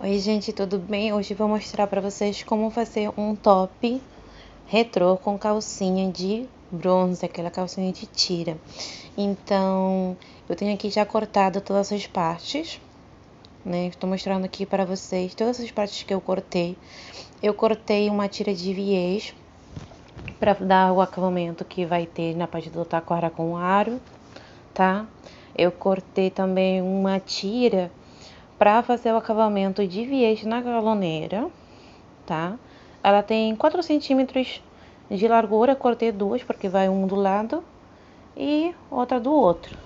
Oi gente, tudo bem? Hoje vou mostrar para vocês como fazer um top retrô com calcinha de bronze, aquela calcinha de tira. Então, eu tenho aqui já cortado todas as partes, né? Estou mostrando aqui para vocês todas as partes que eu cortei. Eu cortei uma tira de viés para dar o acabamento que vai ter na parte do taquara com aro, tá? Eu cortei também uma tira para fazer o acabamento de viés na galoneira, tá? Ela tem 4 centímetros de largura, cortei duas porque vai um do lado e outra do outro,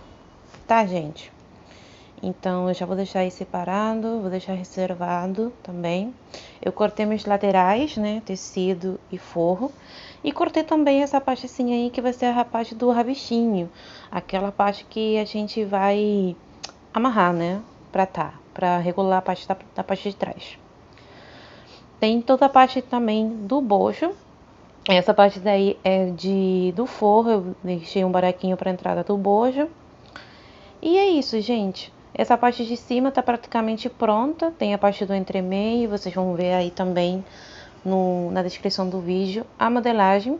tá, gente? Então eu já vou deixar aí separado, vou deixar reservado também. Eu cortei meus laterais, né, tecido e forro, e cortei também essa parte assim aí que vai ser a parte do rabichinho, aquela parte que a gente vai amarrar, né, para regular a parte da parte de trás. Tem toda a parte também do bojo. Essa parte daí é do forro, eu deixei um buraquinho para entrada do bojo. E é isso, gente. Essa parte de cima tá praticamente pronta. Tem a parte do entremeio, vocês vão ver aí também na descrição do vídeo a modelagem.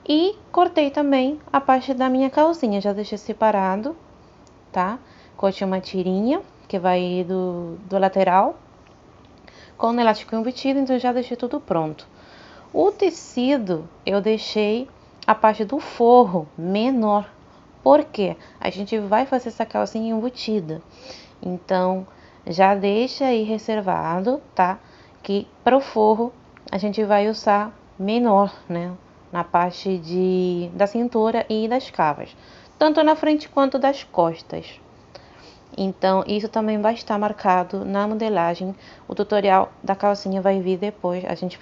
E cortei também a parte da minha calcinha, já deixei separado, tá? Cortei uma tirinha que vai do lateral com o elástico embutido, então já deixei tudo pronto. O tecido eu deixei a parte do forro menor, porque a gente vai fazer essa calcinha embutida. Então já deixa aí reservado, tá? Que para o forro a gente vai usar menor, né? Na parte da cintura e das cavas, tanto na frente quanto das costas. Então, isso também vai estar marcado na modelagem. O tutorial da calcinha vai vir depois. A gente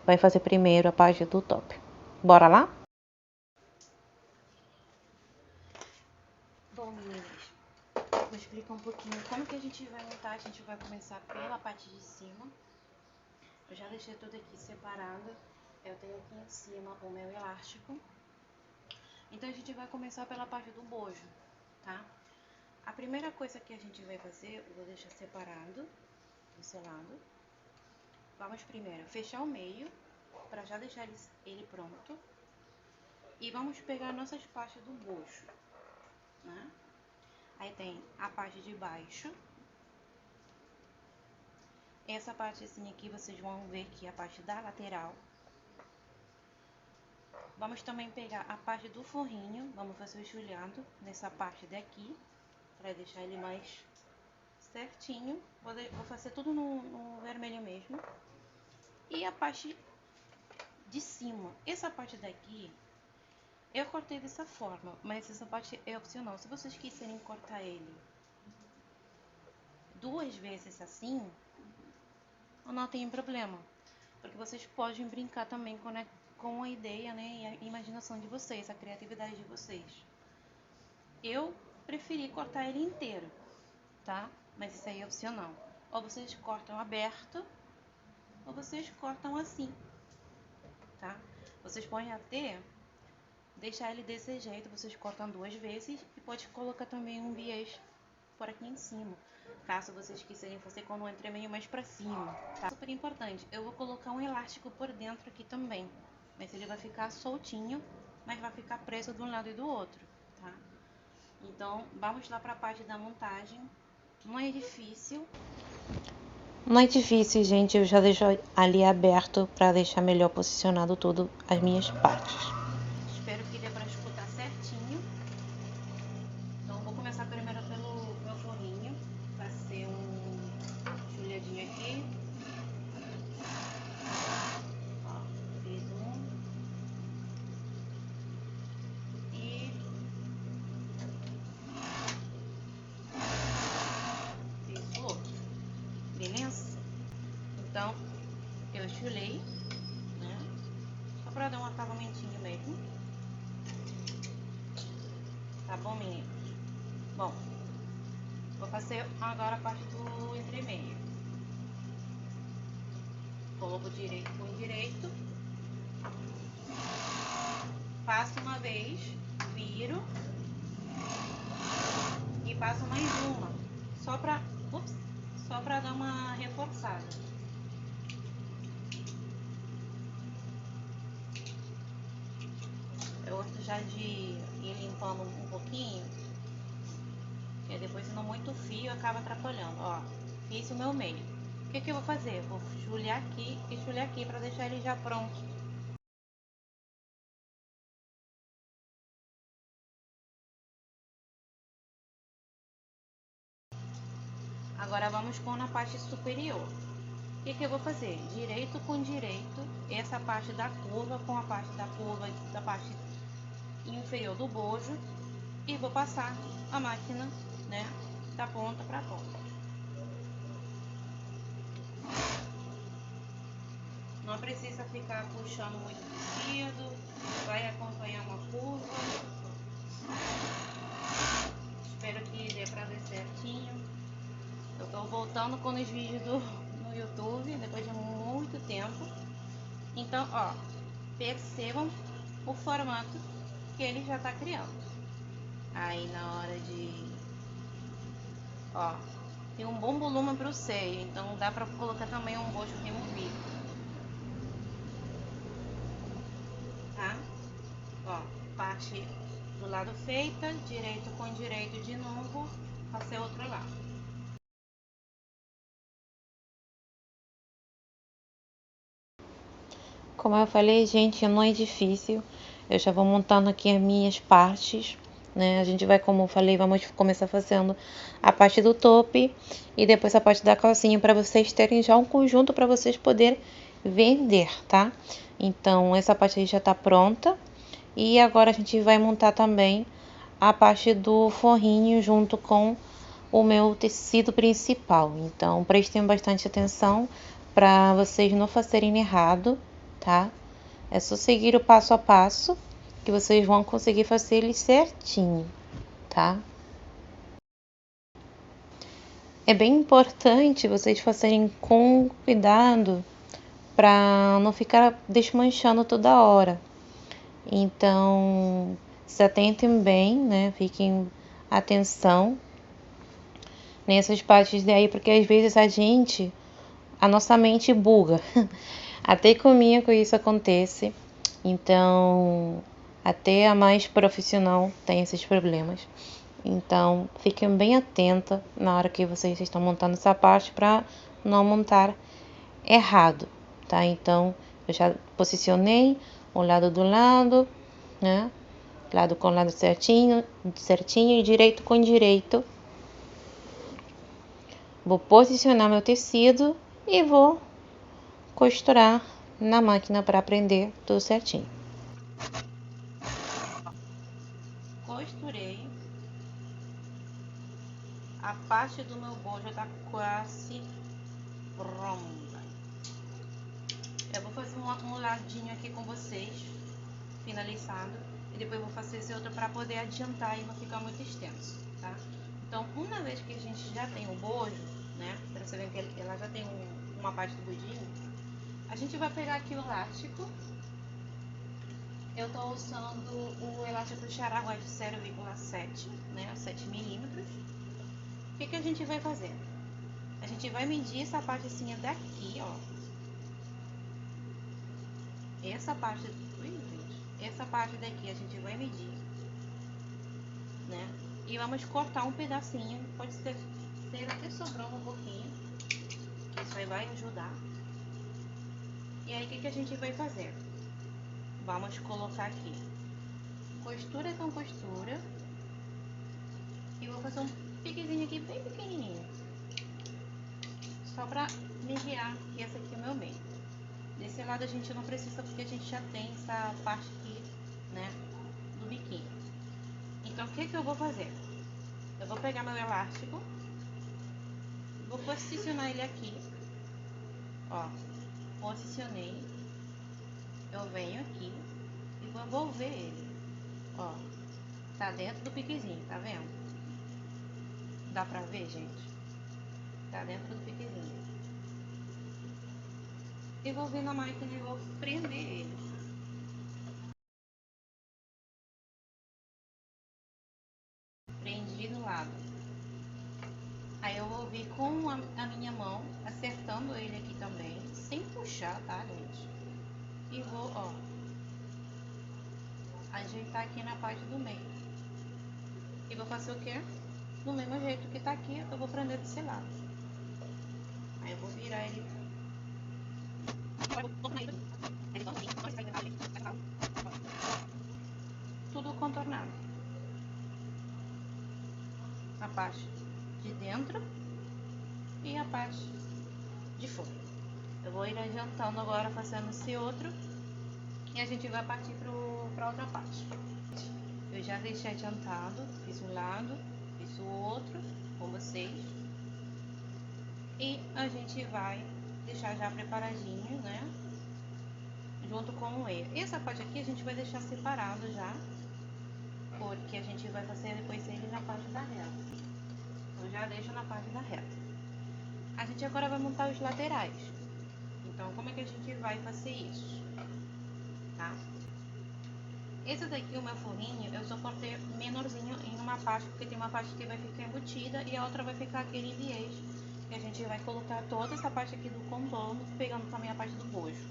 vai fazer primeiro a parte do top. Bora lá? Bom, meninas, vou explicar um pouquinho como que a gente vai montar. A gente vai começar pela parte de cima. Eu já deixei tudo aqui separado. Eu tenho aqui em cima o meu elástico. Então, a gente vai começar pela parte do bojo, tá? A primeira coisa que a gente vai fazer, eu vou deixar separado, desse lado. Vamos primeiro fechar o meio, para já deixar ele pronto. E vamos pegar nossas partes do bojo, né? Aí tem a parte de baixo. Essa parte assim aqui vocês vão ver que é a parte da lateral. Vamos também pegar a parte do forrinho, vamos fazer o esfolhado nessa parte daqui, para deixar ele mais certinho. Vou fazer tudo no vermelho mesmo. E a parte de cima, essa parte daqui eu cortei dessa forma, mas essa parte é opcional. Se vocês quiserem cortar ele duas vezes assim, não tem problema, porque vocês podem brincar também com a ideia, né, e a imaginação de vocês, a criatividade de vocês. Eu preferi cortar ele inteiro, tá? Mas isso aí é opcional. Ou vocês cortam aberto, ou vocês cortam assim, tá? Vocês podem até deixar ele desse jeito, vocês cortam duas vezes e pode colocar também um viés por aqui em cima, caso vocês quiserem fazer com o entremeio mais pra cima, tá? Super importante, eu vou colocar um elástico por dentro aqui também, mas ele vai ficar soltinho, mas vai ficar preso de um lado e do outro, tá? Então, vamos lá pra parte da montagem. Não é difícil. Não é difícil, gente, eu já deixo ali aberto para deixar melhor posicionado tudo as minhas partes. Espero que dê para escutar certinho. Então, vou começar primeiro pelo meu forrinho. Vai ser um julhadinho aqui. Ó, fiz um. E fiz o outro. Beleza? Então, eu chulei, né? Só pra dar um acabamentinho mesmo. Tá bom, meninos? Bom, vou fazer agora a parte do entremeio. Coloco direito com direito. Passo uma vez, viro e passo mais uma, só só para dar uma reforçada. Eu gosto já de ir limpando um pouquinho, porque depois, sendo muito fio, acaba atrapalhando. Ó, fiz o meu meio. O que eu vou fazer? Vou esfoliar aqui e esfoliar aqui para deixar ele já pronto. Agora vamos com na parte superior. O que eu vou fazer? Direito com direito, essa parte da curva com a parte da curva da parte inferior do bojo, e vou passar a máquina, né, da ponta para ponta. Não precisa ficar puxando muito tecido, vai acompanhar uma curva. Espero que dê para ver certinho. Eu tô voltando com os vídeos no YouTube depois de muito tempo. Então, ó, percebam o formato que ele já tá criando. Aí na hora de, ó, tem um bom volume pro seio, então dá pra colocar também um bojo removível, tá? Ó, parte do lado feita, direito com direito de novo, passei outro lado. Como eu falei, gente, não é difícil. Eu já vou montando aqui as minhas partes, né? A gente vai, como eu falei, vamos começar fazendo a parte do top e depois a parte da calcinha para vocês terem já um conjunto para vocês poderem vender, tá? Então, essa parte aí já tá pronta. E agora a gente vai montar também a parte do forrinho junto com o meu tecido principal. Então, prestem bastante atenção para vocês não fazerem errado, tá? É só seguir o passo a passo que vocês vão conseguir fazer ele certinho, tá? É bem importante vocês fazerem com cuidado para não ficar desmanchando toda hora. Então, se atentem bem, né? Fiquem atenção nessas partes daí, porque às vezes a nossa mente buga. Até comigo isso acontece. Então, até a mais profissional tem esses problemas. Então, fiquem bem atenta na hora que vocês estão montando essa parte para não montar errado, tá? Então, eu já posicionei o lado do lado, né? Lado com lado certinho, certinho e direito com direito. Vou posicionar meu tecido e vou costurar na máquina para prender tudo certinho. Costurei. A parte do meu bojo tá quase pronta. Eu vou fazer um acumuladinho aqui com vocês, finalizado, e depois eu vou fazer esse outro para poder adiantar e não ficar muito extenso, tá? Então, uma vez que a gente já tem o bojo, né, pra você ver que ela já tem uma parte do budinho, a gente vai pegar aqui o elástico. Eu tô usando o elástico Charaguá de 0,7, né, 7 milímetros. O que a gente vai fazer? A gente vai medir essa partezinha daqui, ó. Essa parte, essa parte daqui a gente vai medir, né? E vamos cortar um pedacinho, pode ser até sobrando um pouquinho, isso aí vai ajudar. E aí, o que a gente vai fazer? Vamos colocar aqui costura com costura e vou fazer um piquezinho aqui bem pequenininho, só pra mediar que esse aqui é o meu meio. Desse lado a gente não precisa porque a gente já tem essa parte aqui, né, do biquinho. Então, o que eu vou fazer? Eu vou pegar meu elástico, vou posicionar ele aqui, ó, posicionei, eu venho aqui e vou envolver ele, ó, tá dentro do piquezinho, tá vendo? Dá pra ver, gente? Tá dentro do piquezinho. E vou vir na máquina e vou prender ele. Prendi no lado. Aí eu vou vir com a minha já, tá, gente? E vou, ó, ajeitar aqui na parte do meio. E vou fazer o quê? Do mesmo jeito que tá aqui, eu vou prender desse lado. Aí eu vou virar ele. Tudo contornado. A parte de dentro e a parte de fora. Eu vou ir adiantando agora, fazendo esse outro. E a gente vai partir para outra parte. Eu já deixei adiantado, fiz um lado, fiz o outro com vocês. E a gente vai deixar já preparadinho, né? Junto com o E. Essa parte aqui a gente vai deixar separado já, porque a gente vai fazer depois ele na parte da reta. Eu já deixo na parte da reta. A gente agora vai montar os laterais. Então, como é que a gente vai fazer isso? Tá? Esse daqui, o meu forrinho, eu só cortei menorzinho em uma parte, porque tem uma parte que vai ficar embutida e a outra vai ficar aquele viés. E a gente vai colocar toda essa parte aqui do contorno, pegando também a parte do bojo.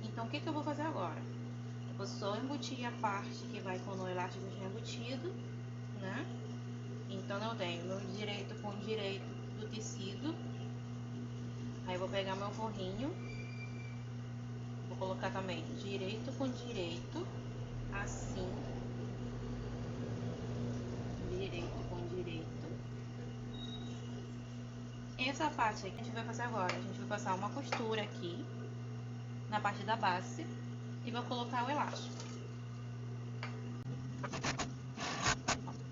Então, o que eu vou fazer agora? Eu vou só embutir a parte que vai com o elástico já embutido, né? Então, eu tenho meu direito com direito do tecido. Aí, eu vou pegar meu forrinho. Vou colocar também direito com direito, assim. Direito com direito. Essa parte aqui a gente vai fazer agora. A gente vai passar uma costura aqui na parte da base e vou colocar o elástico.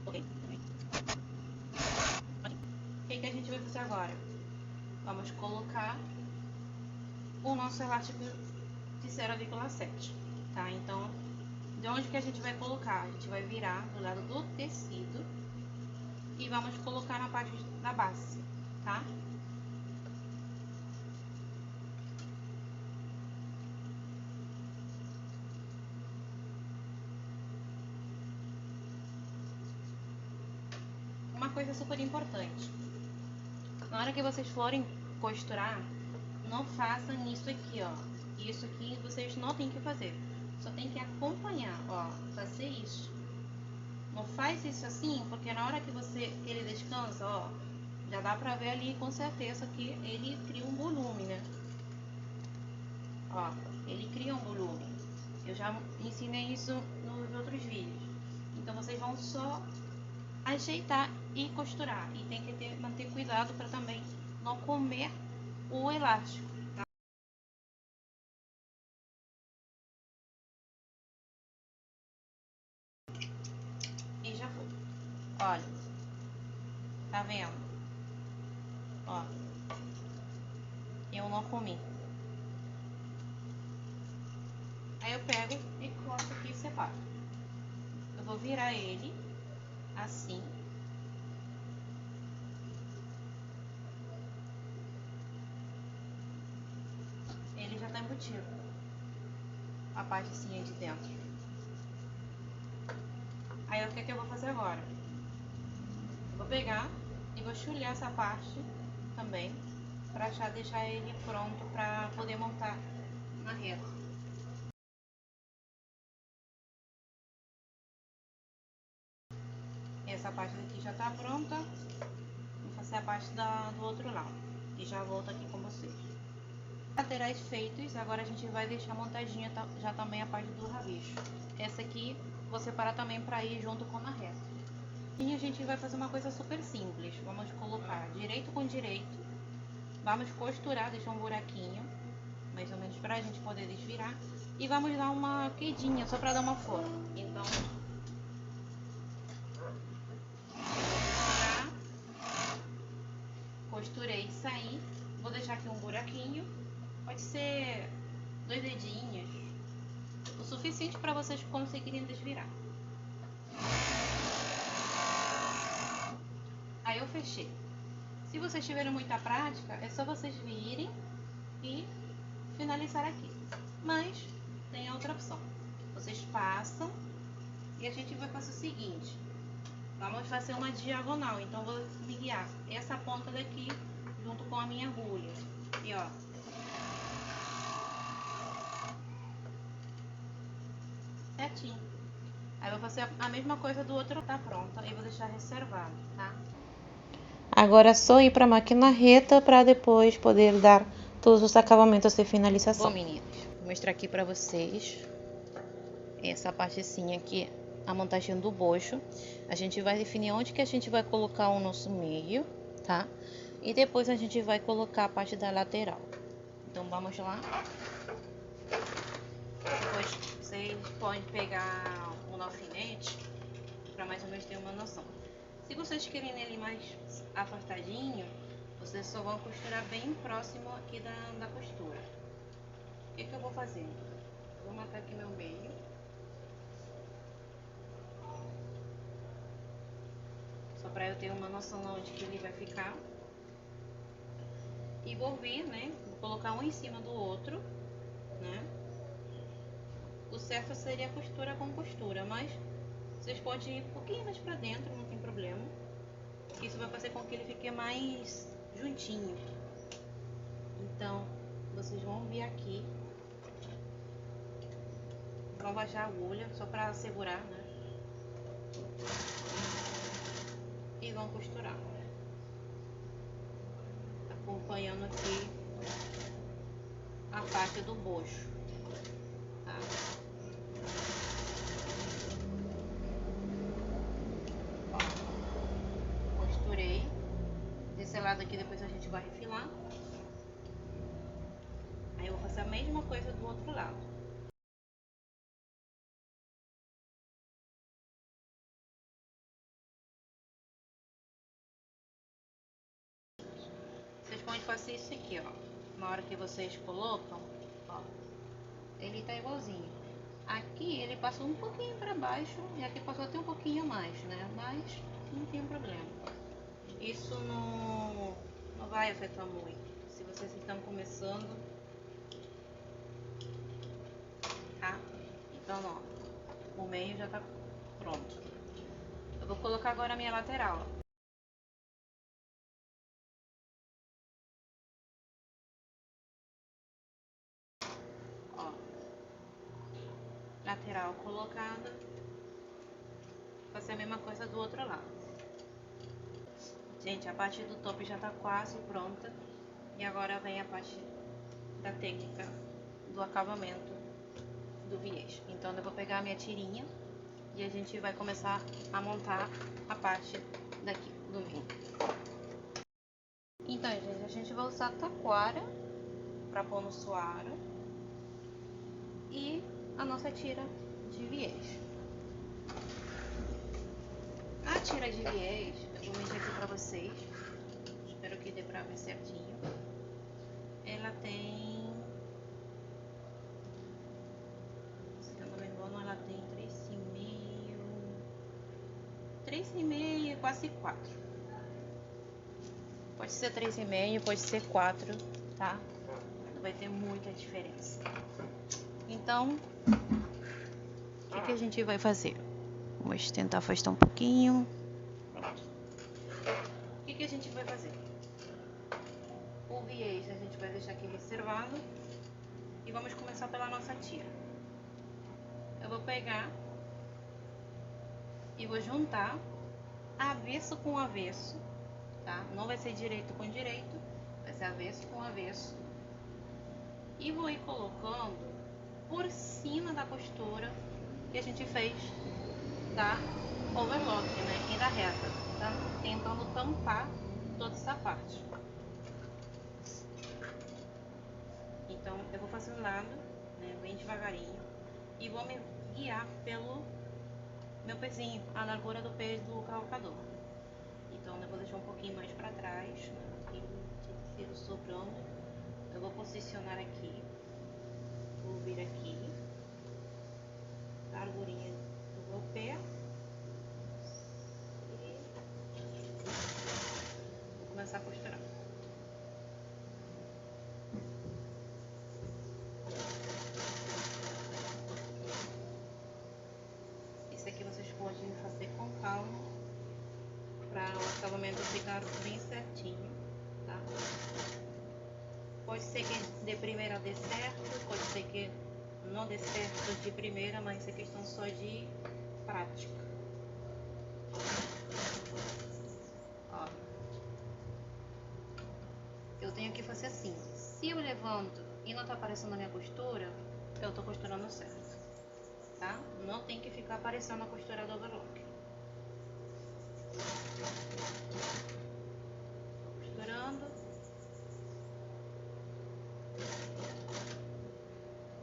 O que a gente vai fazer agora? Vamos colocar o nosso elástico de 0,7, tá? Então, de onde que a gente vai colocar? A gente vai virar do lado do tecido e vamos colocar na parte da base, tá? Uma coisa super importante, na hora que vocês forem costurar, não façam isso aqui, ó. Isso aqui vocês não tem que fazer, só tem que acompanhar, ó, fazer isso. Não faz isso assim, porque na hora que ele descansa, ó, já dá pra ver ali com certeza que ele cria um volume, né? Ó, ele cria um volume. Eu já ensinei isso nos outros vídeos. Então vocês vão só ajeitar e costurar. E tem que manter cuidado para também não comer o elástico, tá? E já foi. Olha, tá vendo? Ó, eu não comi. Aí eu pego e corto aqui e separo. Eu vou virar ele assim. Ele já tá embutido. A parte assim de dentro. Aí o que eu vou fazer agora? Eu vou pegar e vou chulhar essa parte também, pra já deixar ele pronto pra poder montar na reta. Essa parte daqui já tá pronta. Vou fazer a parte do outro lado e já volto aqui com vocês. Laterais feitos, agora a gente vai deixar montadinha já também a parte do rabicho. Essa aqui vou separar também para ir junto com a reta. E a gente vai fazer uma coisa super simples. Vamos colocar direito com direito, vamos costurar, deixar um buraquinho, mais ou menos para a gente poder desvirar, e vamos dar uma quedinha só para dar uma forma. Então, costurei e saí. Vou deixar aqui um buraquinho, pode ser 2 dedinhos, o suficiente para vocês conseguirem desvirar. Aí eu fechei. Se vocês tiverem muita prática, é só vocês virem e finalizar aqui. Mas tem a outra opção. Vocês passam e a gente vai fazer o seguinte. Vamos fazer uma diagonal. Então eu vou me guiar essa ponta daqui junto com a minha agulha. E ó. certinho. Aí eu vou fazer a mesma coisa do outro, tá pronta, e vou deixar reservado, tá? Agora é só ir para a máquina reta para depois poder dar todos os acabamentos de finalização. Bom, meninas, vou mostrar aqui para vocês essa partezinha aqui, a montagem do bojo. A gente vai definir onde que a gente vai colocar o nosso meio, tá? E depois a gente vai colocar a parte da lateral. Então vamos lá. Depois vocês podem pegar um alfinete para mais ou menos ter uma noção. Se vocês querem ele mais afastadinho, vocês só vão costurar bem próximo aqui da costura. O que eu vou fazer? Vou marcar aqui meu meio. Só para eu ter uma noção onde que ele vai ficar. E vou vir, né? Vou colocar um em cima do outro, né? O certo seria costura com costura, mas vocês podem ir um pouquinho mais para dentro, não tem problema. Isso vai fazer com que ele fique mais juntinho. Então, vocês vão vir aqui, vão baixar a agulha só para segurar, né? E vão costurar, acompanhando aqui a parte do bojo, tá? Ó, costurei. Desse lado aqui depois a gente vai refilar. Aí eu vou fazer a mesma coisa do outro lado. Vocês podem fazer isso aqui, ó. Na hora que vocês colocam, ó, ele tá igualzinho. Aqui ele passou um pouquinho para baixo e aqui passou até um pouquinho mais, né? Mas não tem problema. Isso não vai afetar muito. Se vocês estão começando, tá? Então, ó, o meio já tá pronto. Eu vou colocar agora a minha lateral, ó. Lateral colocada. Vou fazer a mesma coisa do outro lado. Gente, a parte do top já tá quase pronta. E agora vem a parte da técnica do acabamento do viés. Então eu vou pegar a minha tirinha e a gente vai começar a montar a parte daqui do meio. Então, gente, a gente vai usar taquara para pôr no suara e a nossa tira de viés. A tira de viés, eu vou medir aqui pra vocês. Espero que dê pra ver certinho. Ela tem, se eu não me engano, ela tem 3,5, quase 4. Pode ser 3,5, pode ser 4, tá? Não vai ter muita diferença. Então, o que a gente vai fazer? Vamos tentar afastar um pouquinho. Pronto. O que a gente vai fazer? O viés a gente vai deixar aqui reservado. E vamos começar pela nossa tira. Eu vou pegar e vou juntar avesso com avesso, tá? Não vai ser direito com direito, vai ser avesso com avesso. E vou ir colocando por cima da costura que a gente fez da overlock, né? E da reta, tá? Tentando tampar toda essa parte. Então, eu vou fazer um lado, né, bem devagarinho, e vou me guiar pelo meu pezinho, a largura do pé do calcador. Então, eu vou deixar um pouquinho mais para trás, né, um pouquinho de tecido sobrando. Eu vou posicionar aqui, vou vir aqui, largurinha do meu pé, e vou começar a costurar. Isso aqui vocês podem fazer com calma, para o acabamento ficar bem certinho, tá? Pode ser que de primeira dê certo, pode ser que não dê certo de primeira, mas é questão só de prática. Ó, eu tenho que fazer assim. Se eu levanto e não tá aparecendo a minha costura, eu tô costurando certo, tá? Não tem que ficar aparecendo a costura do overlock. Costurando,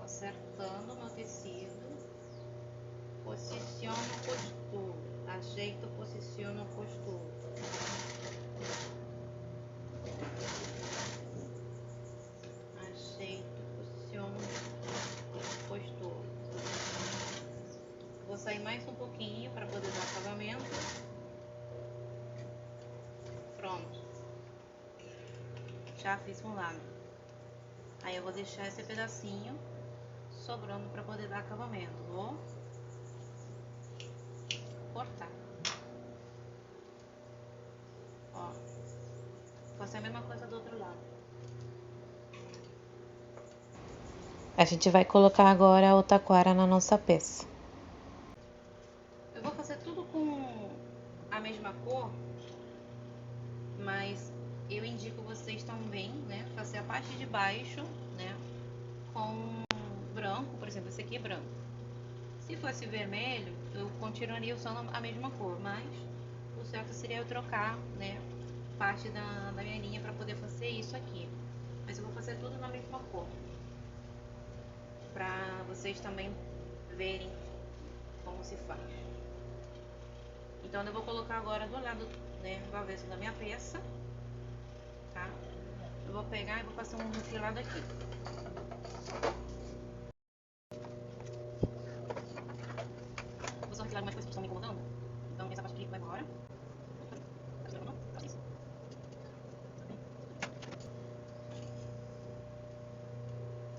acertando no tecido, posiciono, costuro, ajeito, posiciono, costuro. Ajeito, posiciono, costuro. Vou sair mais um pouquinho para poder dar acabamento. Pronto. Já fiz um lado. Aí eu vou deixar esse pedacinho sobrando para poder dar acabamento. Vou cortar. Ó. Vou fazer a mesma coisa do outro lado. A gente vai colocar agora o taquara na nossa peça. Eu vou fazer tudo com a mesma cor, mas eu indico vocês também, né, fazer a parte de baixo, né, com branco, por exemplo, esse aqui é branco. Se fosse vermelho, eu continuaria usando a mesma cor, mas o certo seria eu trocar, né, parte da minha linha para poder fazer isso aqui. Mas eu vou fazer tudo na mesma cor, para vocês também verem como se faz. Então eu vou colocar agora do lado, né, do avesso da minha peça, tá? Eu vou pegar e vou fazer um refilado aqui. Vou só retirar algumas coisas que estão me incomodando. Então essa parte aqui vai embora.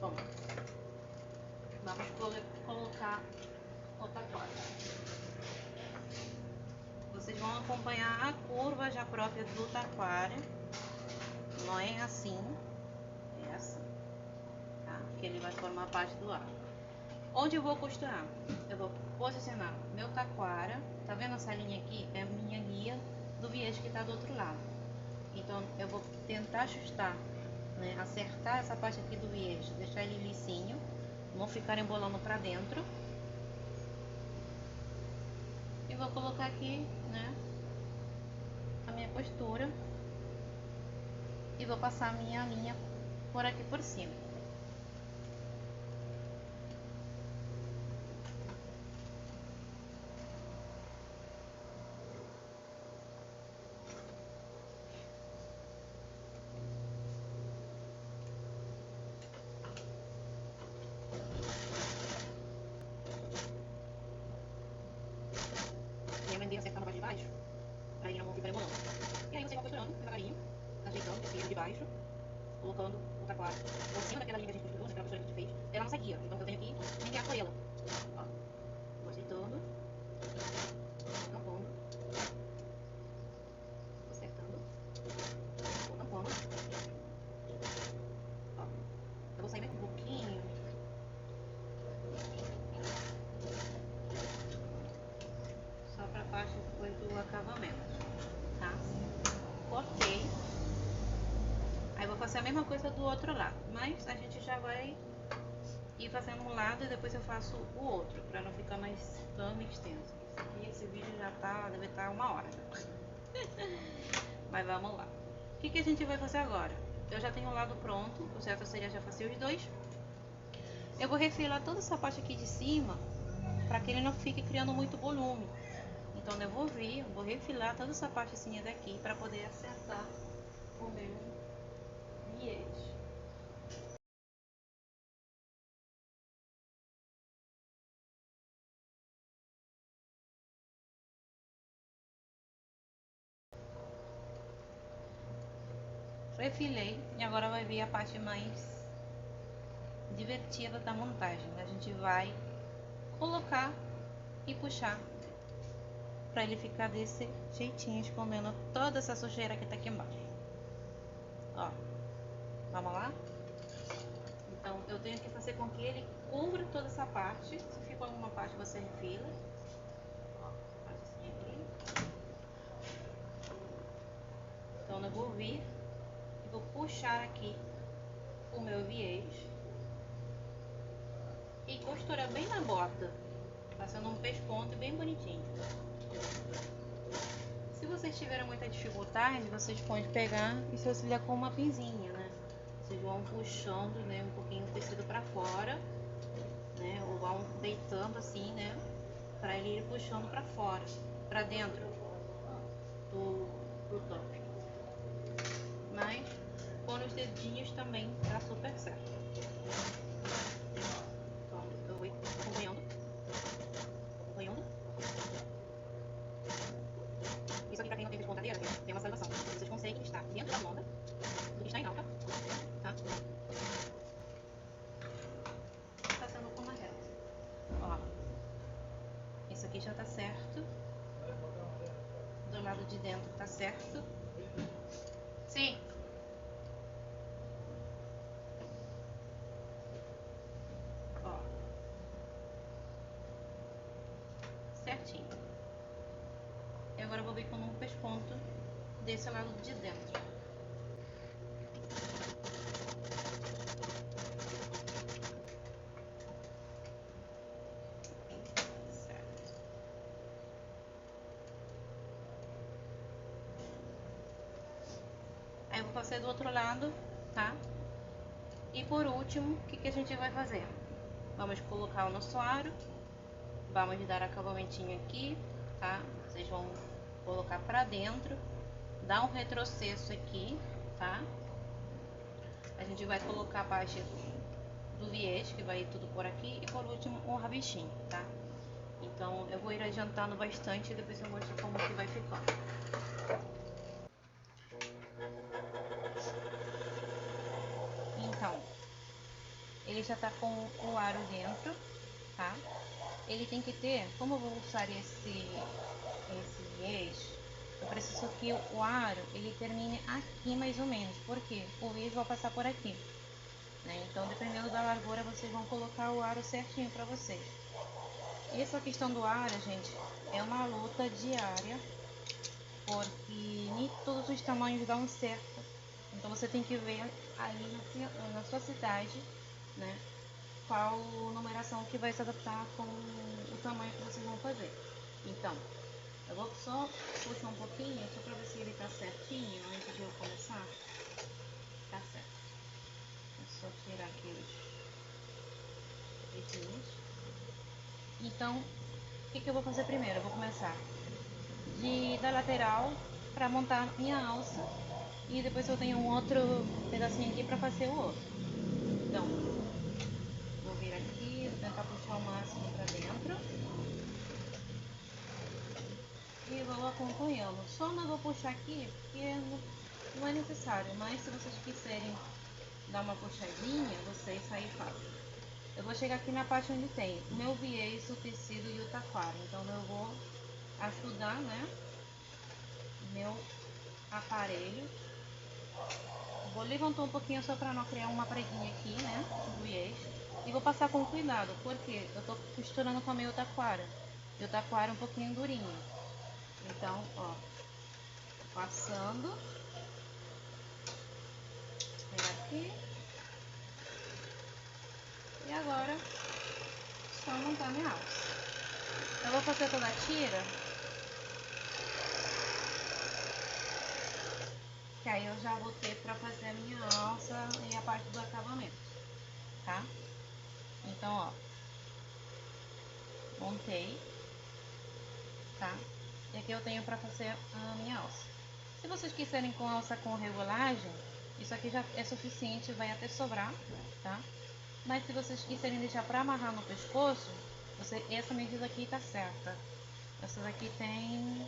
Bom, vamos colocar outra corda. Vocês vão acompanhar a curva já própria do taquara. Não é assim, é assim, tá? Que ele vai formar parte do arco. Onde eu vou costurar? Eu vou posicionar meu taquara. Tá vendo essa linha aqui? É a minha guia do viés que tá do outro lado. Então eu vou tentar ajustar, né? Acertar essa parte aqui do viés, deixar ele lisinho, não ficar embolando pra dentro. E vou colocar aqui, né, a minha costura e vou passar a minha linha por aqui por cima. Lembrem de acertar na parte de baixo, para ele não ficar embolando. E aí você vai costurando devagarinho, ajeitando o tecido de baixo, colocando o taquara por cima daquela linha que a gente costurou, daquela costura que a gente fez. Ela não seguia, então eu tenho que enviar com ela. Ó, vou ajeitando, tampando, vou acertando, vou tampando. Ó, eu vou sair mais um pouquinho, só para a parte depois do acabamento, tá? Cortei. Aí vou fazer a mesma coisa do outro lado, mas a gente já vai ir fazendo um lado e depois eu faço o outro, para não ficar mais tão extenso. Esse vídeo já deve estar 1 hora. Mas vamos lá. O que a gente vai fazer agora? Eu já tenho o lado pronto, o certo seria já fazer os dois. Eu vou refilar toda essa parte aqui de cima, para que ele não fique criando muito volume. Então eu vou vir, vou refilar toda essa partezinha daqui, para poder acertar o meu viés. Refilei e agora vai vir a parte mais divertida da montagem. A gente vai colocar e puxar para ele ficar desse jeitinho, escondendo toda essa sujeira que tá aqui embaixo. Ó, vamos lá? Então eu tenho que fazer com que ele cubra toda essa parte. Se ficou alguma parte, você refila. Ó, faz assim aqui. Então eu vou vir e vou puxar aqui o meu viés e costurar bem na borda, passando um pesponto bem bonitinho. Se vocês tiverem muita dificuldade, vocês podem pegar e se auxiliar com uma pinzinha, né? Vocês vão puxando, né, um pouquinho do tecido para fora, né? Ou vão deitando assim, né? Para ele ir puxando para fora, para dentro do top. Mas com os dedinhos também tá super certo. Então eu vou acompanhando. Isso aqui, pra quem não tem despontadeira, tem uma salvação. Vocês conseguem estar dentro da moda do que está em alta, tá? Passando com uma reta. Ó, isso aqui já tá certo. Do lado de dentro tá certo. Sim. Ó, certinho. E agora eu vou vir com um pesponto desse lado de dentro. Certo. Aí eu vou fazer do outro lado, tá? E por último, o que a gente vai fazer? Vamos colocar o nosso aro. Vamos dar acabamentinho aqui, tá? Vocês vão colocar pra dentro, dar um retrocesso aqui, tá? A gente vai colocar a parte do viés, que vai ir tudo por aqui, e por último um rabichinho, tá? Então eu vou ir adiantando bastante e depois eu mostro como que vai ficar. Então, ele já tá com o aro dentro, tá? Ele tem que ter, como eu vou usar esse viés, eu preciso que o aro ele termine aqui mais ou menos, porque o viés vai passar por aqui, né? Então, dependendo da largura, vocês vão colocar o aro certinho para vocês. Essa questão do aro, gente, é uma luta diária, porque nem todos os tamanhos dão certo. Então, você tem que ver aí na sua cidade, né? Qual numeração que vai se adaptar com o tamanho que vocês vão fazer. Então, eu vou só puxar um pouquinho, só para ver se ele tá certinho antes de eu começar. Tá certo. É só tirar aqui os dedinhos. Então, o que eu vou fazer primeiro? Eu vou começar da lateral para montar minha alça e depois eu tenho um outro pedacinho aqui para fazer o outro. Então, vou vir aqui, vou tentar puxar o máximo para dentro e vou acompanhando. Só não vou puxar aqui porque não é necessário, mas se vocês quiserem dar uma puxadinha, vocês aí fazem. Eu vou chegar aqui na parte onde tem o meu viés, o tecido e o taquara. Então eu vou ajudar, né, meu aparelho. Vou levantar um pouquinho só para não criar uma preguinha aqui, né, do viés. E vou passar com cuidado, porque eu tô costurando também o taquara. E o taquara é um pouquinho durinho. Então, ó, passando. Vem aqui. E agora, só montar minha alça. Eu vou fazer toda a tira, que aí eu já vou ter para fazer a minha alça e a parte do acabamento, tá? Então, ó, montei, tá? E aqui eu tenho para fazer a minha alça. Se vocês quiserem com alça com regulagem, isso aqui já é suficiente, vai até sobrar, tá? Mas se vocês quiserem deixar para amarrar no pescoço, essa medida aqui tá certa. Essa daqui tem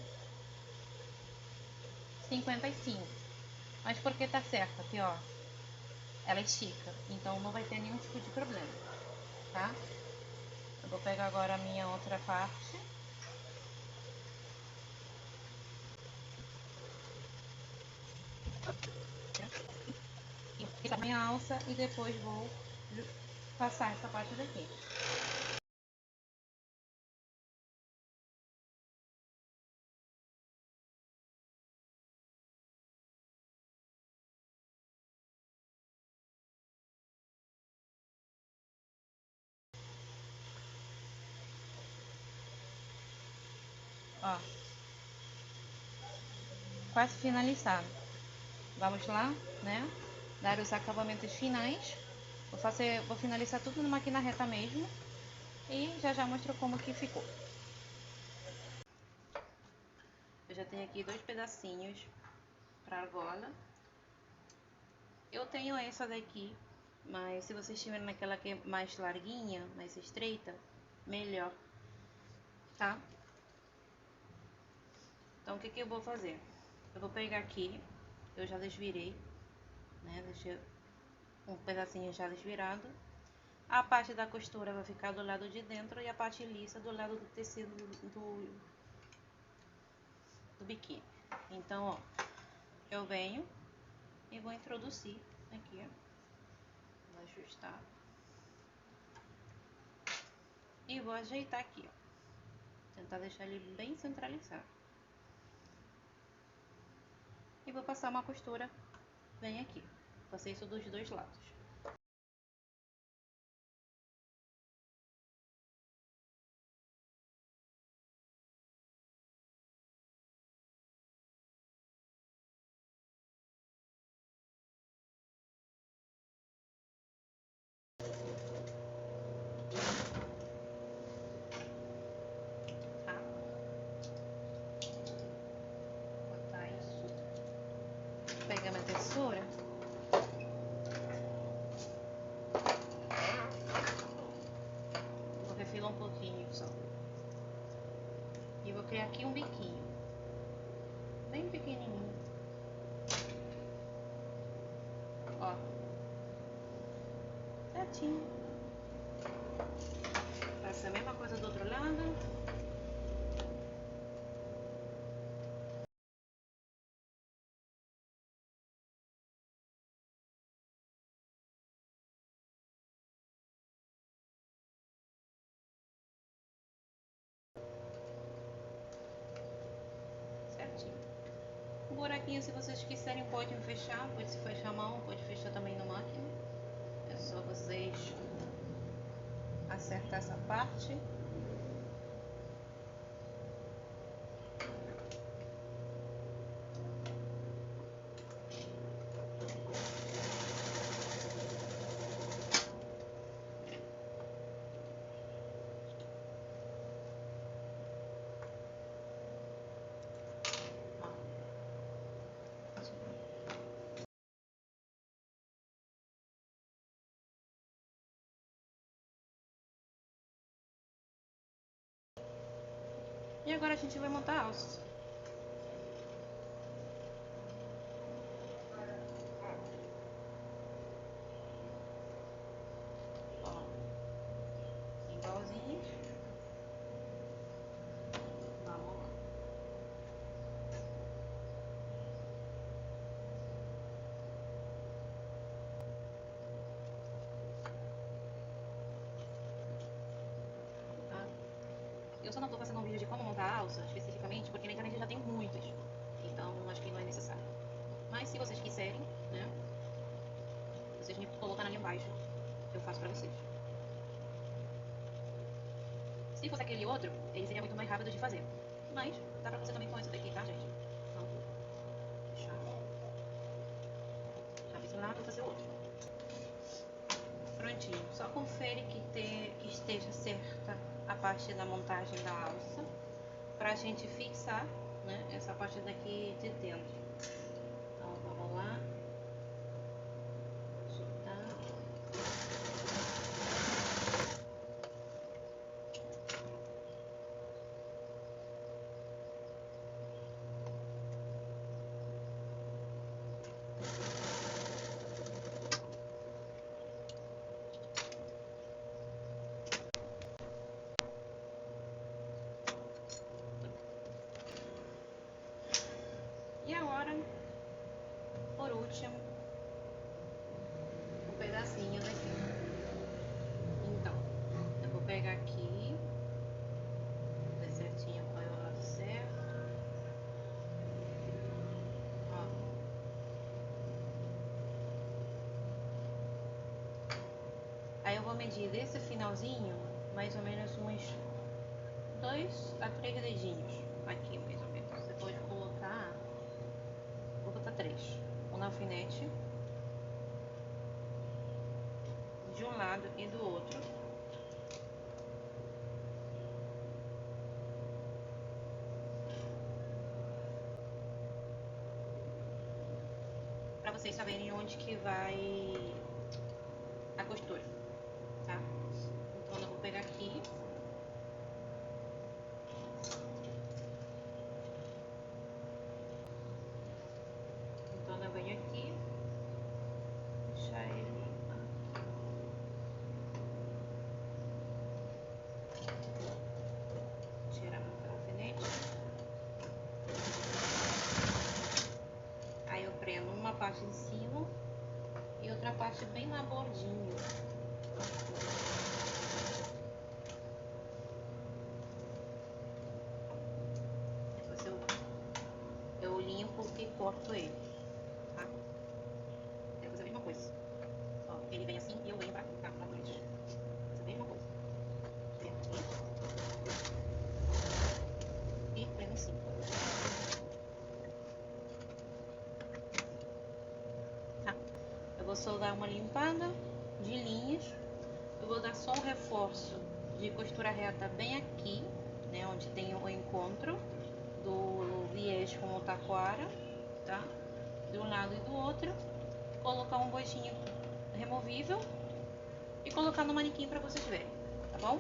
55. Mas porque tá certa aqui, ó. Ela estica, então não vai ter nenhum tipo de problema, tá? Eu vou pegar agora a minha outra parte. Fiz a minha alça e depois vou passar essa parte daqui. Ó, quase finalizado. Vamos lá, né? Dar os acabamentos finais. Vou finalizar tudo na máquina reta mesmo. E já mostro como que ficou. Eu já tenho aqui 2 pedacinhos para a gola. Eu tenho essa daqui, mas se vocês tiverem naquela que é mais larguinha, mais estreita, melhor, tá? Então o que eu vou fazer? Eu vou pegar aqui, eu já desvirei, né? Deixei um pedacinho já desvirado. A parte da costura vai ficar do lado de dentro e a parte lisa do lado do tecido do biquíni. Então, ó, eu venho e vou introduzir aqui, ó. Vou ajustar. E vou ajeitar aqui, ó. Tentar deixar ele bem centralizado. E vou passar uma costura bem aqui. Passei isso dos 2 lados. Tá? Vou botar isso. Vou pegar minha tesoura. Vou refilar um pouquinho só. E vou criar aqui um biquinho. Bem pequenininho. Ó. Certinho. Faço a mesma coisa do outro lado. Certinho. O buraquinho, se vocês quiserem, podem fechar. Pode se fechar a mão, pode fechar também na máquina. É só vocês acertar essa parte. E agora a gente vai montar a alça. Ó, igualzinho. Vamos lá. Tá? Eu só não tô fazendo um vídeo de como montar a alça especificamente, porque na internet já tem muitos. Então acho que não é necessário. Mas se vocês quiserem, né? Vocês me colocam ali embaixo. Eu faço pra vocês. Se fosse aquele outro, ele seria muito mais rápido de fazer. Mas dá pra fazer também com esse daqui, tá, gente? Então, deixar. Já fiz um lado, vou fazer o outro. Prontinho. Só confere que esteja certa a parte da montagem da alça. Pra gente fixar, né, essa parte daqui de dentro. Então, vamos lá. Ajeitar. E agora medir desse finalzinho, mais ou menos uns 2 a 3 dedinhos. Aqui, mais ou menos. Você pode colocar... Vou botar 3. Um na alfinete. De um lado e do outro. Para vocês saberem onde que vai a costura, tá? Então eu vou pegar aqui. Então eu venho aqui, deixar ele tirar o alfinete. Aí eu prendo uma parte em cima e outra parte bem na bordinha. Depois eu limpo e corto ele, tá? Eu vou fazer a mesma coisa. Ó, ele vem assim e eu venho pra cá, pra frente. Fazer a mesma coisa. Prendo aqui. E prendo em cima. Tá? Eu vou só dar uma limpada de linhas. Eu vou dar só um reforço de costura reta bem aqui, né, onde tem o encontro do viés com o taquara, tá? De um lado e do outro. Colocar um bojinho removível e colocar no manequim para vocês verem, tá bom?